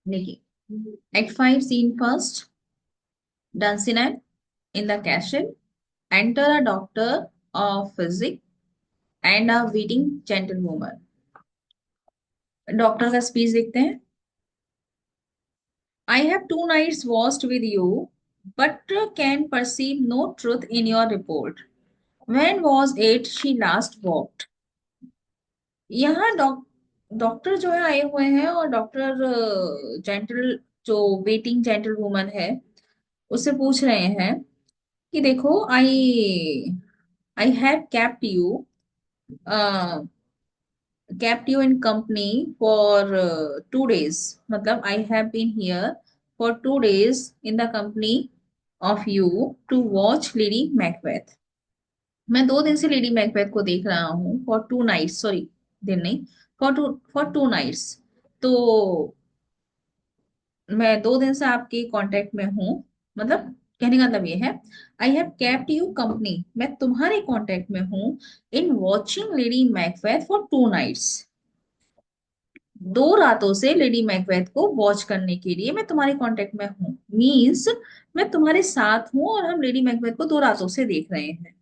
देखिए, Act 5 scene first. Dunsinane in the castle. Enter a doctor of physics and a waiting gentlewoman. Doctor का speech देखते हैं. I have 2 nights watched with you, but can perceive no truth in your report. When was it she last walked? यहाँ doctor जो है आए हुए हैं और डॉक्टर जेंटल जो वेटिंग जेंटल वुमन है उससे पूछ रहे हैं कि देखो I I have kept you in company for 2 days. मतलब I have been here for 2 days in the company of you to watch Lady Macbeth. मैं 2 दिन से लेडी मैकबेथ को देख रहा हूँ फॉर 2 नाइट्स. सॉरी, दिन नहीं, फॉर 2 नाइट्स. तो मैं 2 दिन से आपके कांटेक्ट में हूँ. मतलब कहने का मतलब ये है, I have kept you company, मैं तुम्हारे कांटेक्ट में हूँ in watching Lady Macbeth for 2 nights. 2 रातों से लेडी मैकबेथ को वॉच करने के लिए मैं तुम्हारे कांटेक्ट में हूँ. मीन्स मैं तुम्हारे साथ हूँ और हम लेडी मैकबेथ को 2 रातों से देख रहे हैं.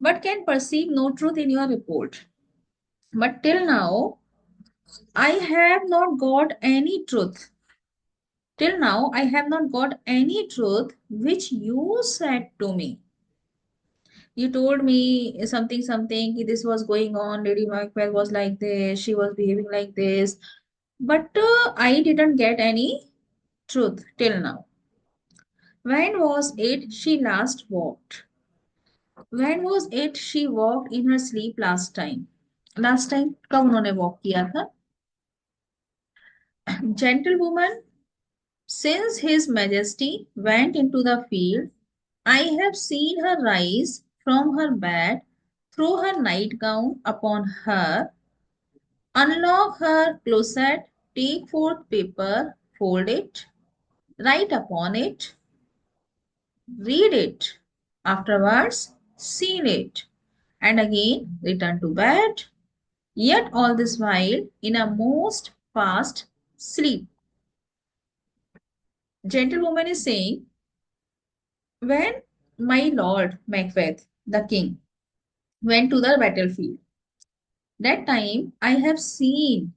But can perceive no truth in your report. But till now I have not got any truth. Till now, I have not got any truth which you said to me. You told me something, something, this was going on, Lady Macbeth was like this, she was behaving like this. But I didn't get any truth till now. When was it she last walked? When was it she walked in her sleep last time? Last time कब उन्होंने walk किया था? Gentlewoman, since His Majesty went into the field, I have seen her rise from her bed, throw her nightgown upon her, unlock her closet, take forth paper, fold it, write upon it, read it, afterwards seal it, and again return to bed, yet all this while in a most fast sleep. Gentlewoman is saying, when my lord Macbeth, the king, went to the battlefield, that time I have seen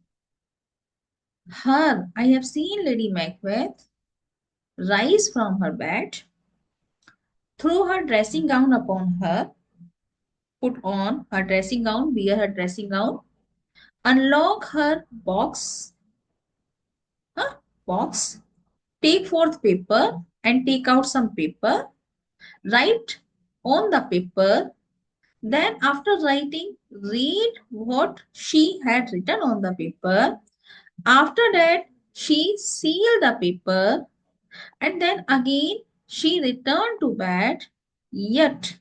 Lady Macbeth rise from her bed, throw her dressing gown upon her, put on her dressing gown, wear her dressing gown, unlock her box, take forth paper and take out some paper, write on the paper, then after writing, read what she had written on the paper. After that, she sealed the paper and then again she returned to bed. Yet,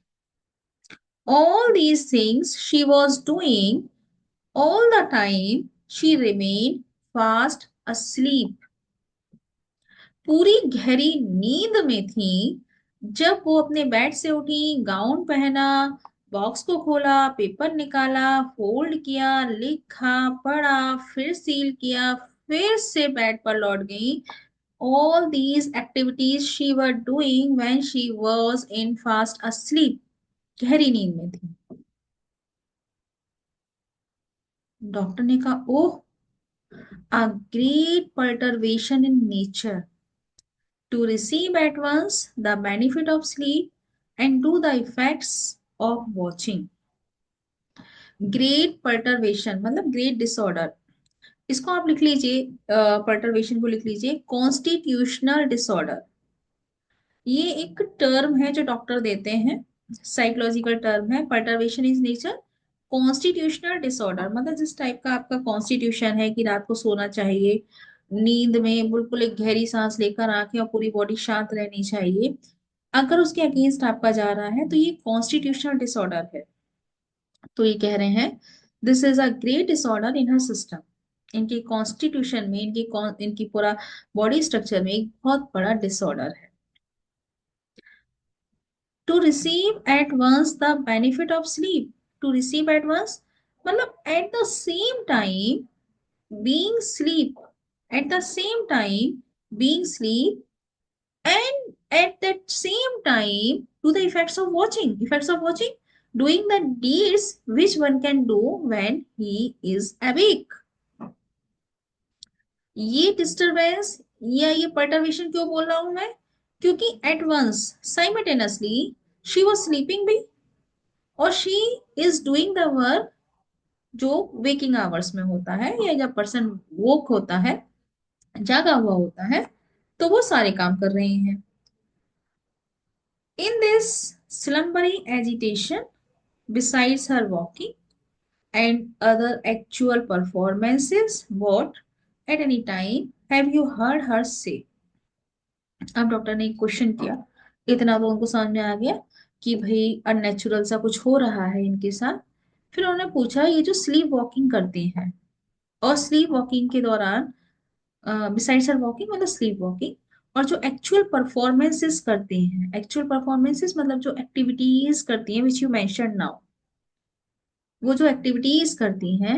all these things she was doing, all the time she remained fast asleep. पूरी गहरी नींद में थी. जब वो अपने bed से उठी, गाउन पहना, बॉक्स को खोला, पेपर निकाला, फोल्ड किया, लिखा, पढ़ा, फिर सील किया, फिर से बेड पर लौट गई. All these activities she were doing when she was in fast asleep. गहरी नींद में थी. डॉक्टर ने कहा, ओह, a great perturbation in nature to receive at once the benefit of sleep and do the effects of watching. Great perturbation मतलब great disorder. इसको आप लिख लीजिए, पर्टरवेशन को लिख लीजिए कॉन्स्टिट्यूशनल डिसऑर्डर. ये एक टर्म है जो डॉक्टर देते हैं, साइकोलॉजिकल टर्म है. पर्टरवेशन इज नेचर कॉन्स्टिट्यूशनल डिसऑर्डर. मतलब जिस टाइप का आपका कॉन्स्टिट्यूशन है कि रात को सोना चाहिए, नींद में बिल्कुल एक गहरी सांस लेकर आंखें और पूरी बॉडी शांत रहनी चाहिए, अगर उसके अगेंस्ट आपका जा रहा है तो ये कॉन्स्टिट्यूशनल डिसऑर्डर है. तो ये कह रहे हैं this is a great disorder in her system. इनके कॉन्स्टिट्यूशन में, इनकी पूरा बॉडी स्ट्रक्चर में एक बहुत बड़ा डिसऑर्डर है. To receive at once the benefit of sleep. To receive at once मतलब at the same time being sleep, at the same time being sleep, and at that same time do the effects of watching, doing the deeds which one can do when he is awake. ये disturbance या ये perturbation क्यों बोल रहा हूं मैं? क्योंकि at once simultaneously she was sleeping भी और she is doing the work जो वेकिंग आवर्स में होता है, या जब पर्सन वोक होता है, जागा हुआ होता है, तो वो सारे काम कर रहे हैं. In this slumbering agitation, besides her walking and other actual performances, what at any time have you heard her say? अब डॉक्टर ने एक क्वेश्चन किया. इतना तो उनको समझ में आ गया कि भाई अननेचुरल सा कुछ हो रहा है इनके साथ. फिर उन्होंने पूछा ये जो स्लीप वॉकिंग करती हैं और स्लीप वॉकिंग के दौरान बिसाइड्स हर वॉकिंग मतलब स्लीप वॉकिंग, और जो एक्चुअल परफॉर्मेंसेस करती हैं, एक्चुअल परफॉर्मेंसेस मतलब जो एक्टिविटीज करती हैं विच यू मेंशन नाउ, वो जो एक्टिविटीज करती हैं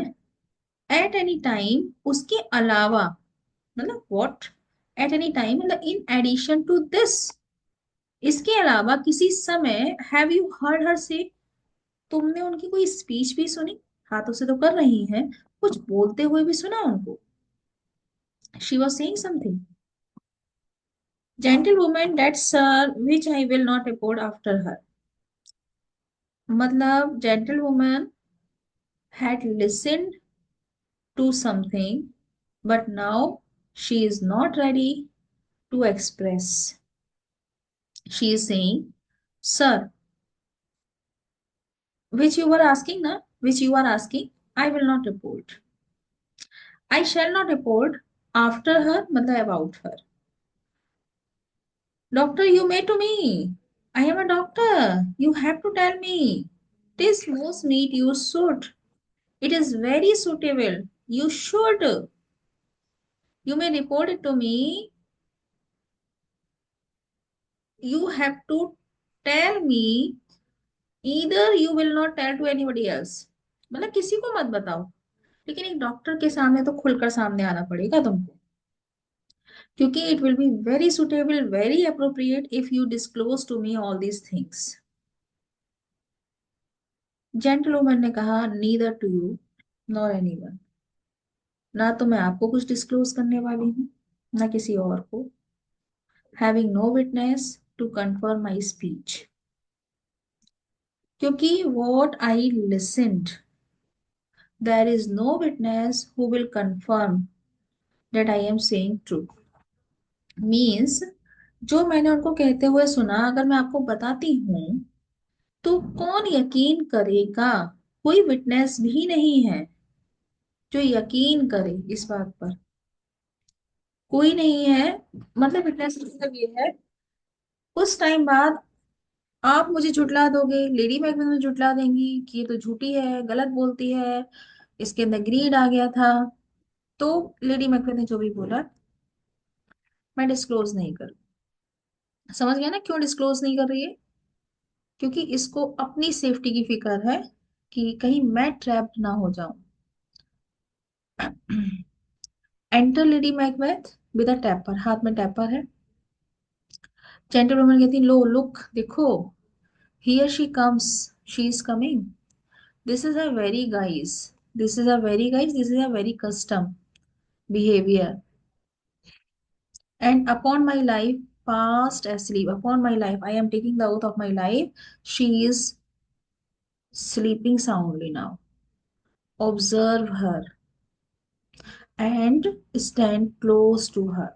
एट एनी टाइम, उसके अलावा, मतलब व्हाट एट एनी टाइम मतलब इन एडिशन टू दिस, इसके अलावा किसी समय हैव यू हर्ड हर से, तुमने उनकी कोई स्पीच भी सुनी? हाथों से तो कर रही हैं, कुछ बोलते हुए भी सुना उनको? She was saying something. Gentlewoman, that's which I will not report after her. मतलब gentlewoman had listened to something, but now she is not ready to express. She is saying, sir, which you were asking, na? Which you are asking, I will not report. I shall not report after her, मतलब about her. Doctor, you may to me. I am a doctor. You have to tell me. This most meet you should. It is very suitable. You should. You may report it to me. You have to tell me. Either you will not tell to anybody else. मतलब किसी को मत बताओ, लेकिन एक doctor के सामने तो खुलकर सामने आना पड़ेगा तुमको, क्योंकि it will be very suitable, very appropriate if you disclose to me all these things. Gentleman ने कहा, neither to you nor anyone. ना तो मैं आपको कुछ डिस्क्लोज करने वाली हूँ, ना किसी और को. Having no witness to confirm my speech. क्योंकि what I listened, there is no witness who will confirm that I am saying true. Means जो मैंने उनको कहते हुए सुना, अगर मैं आपको बताती हूँ तो कौन यकीन करेगा? कोई विटनेस भी नहीं है जो यकीन करे इस बात पर. कोई नहीं है. मतलब विटनेस मतलब ये है, उस टाइम बाद आप मुझे झुटला दोगे, लेडी मैकबेथ मुझे झुटला देंगी कि ये तो झूठी है, गलत बोलती है, इसके अंदर ग्रीड आ गया था. तो लेडी मैकबेथ ने जो भी बोला मैं डिस्क्लोज नहीं कर. समझ गया ना क्यों डिस्क्लोज नहीं कर रही है? क्योंकि इसको अपनी सेफ्टी की फिक्र है कि कहीं मैं ट्रैप्ड ना हो जाऊं. Enter lady Macbeth with a tapper. हाथ में टैपर है. जेंटलवुमन कहती, लो लुक देखो, here she comes, she is coming. This is a very guys. This is a very guys. This is a very custom behavior. And upon my life, past asleep. Upon my life, I am taking the oath of my life. She is sleeping soundly now. Observe her and stand close to her.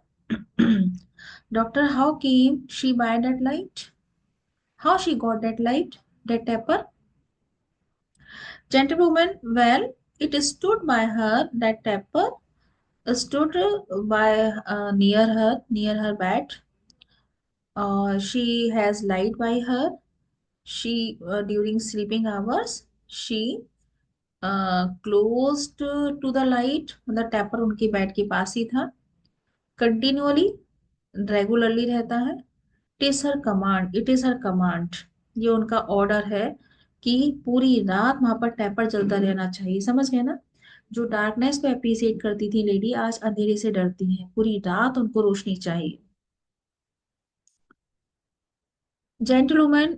Doctor, how came she by that light? How she got that light? That taper? Gentlewoman, well, it stood by her, that taper stood by near her bed. She has light by her. She during sleeping hours she closed to the light. मतलब tapper उनकी bed के पास ही था. Continually, regularly रहता है. It is her command, it is her command. ये उनका order है कि पूरी रात वहां पर टैपर चलता रहना चाहिए. समझ गए ना? जो डार्कनेस को अप्रिसिएट करती थी लेडी, आज अंधेरे से डरती हैं, पूरी रात उनको रोशनी चाहिए। Gentlewoman,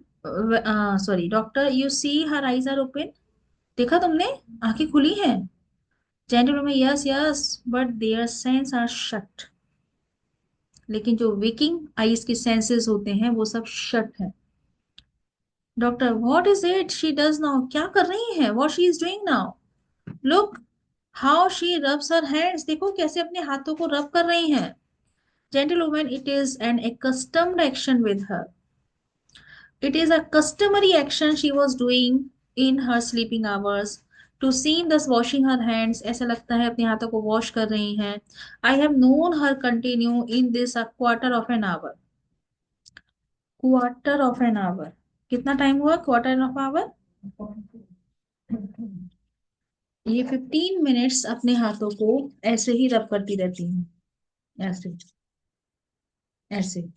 sorry doctor, you see her eyes are open. देखा तुमने, आंखें खुली हैं। Gentlewoman, yes yes, but their sense are shut. लेकिन जो वेकिंग आईज के सेंसेस होते हैं वो सब शट है। Doctor, what is it she does now, क्या कर रही है, what she is doing now. Look how she rubs her hands, देखो कैसे अपने हाथों को रब कर रही हैं। Gentlewoman, it is an accustomed action with her. It is a customary action she was doing in her sleeping hours. To seem thus washing her hands, ऐसा लगता है अपने हाथों को वॉश कर रही हैं। I have known her continue in this a quarter of an hour. Quarter of an hour, कितना टाइम हुआ, क्वार्टर ऑफ आवर। ये 15 मिनट्स अपने हाथों को ऐसे ही रब करती रहती हैं। ऐसे, ऐसे,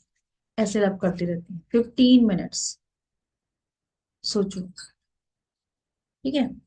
ऐसे रब करती रहती हैं 15 मिनट्स। सोचो। ठीक है।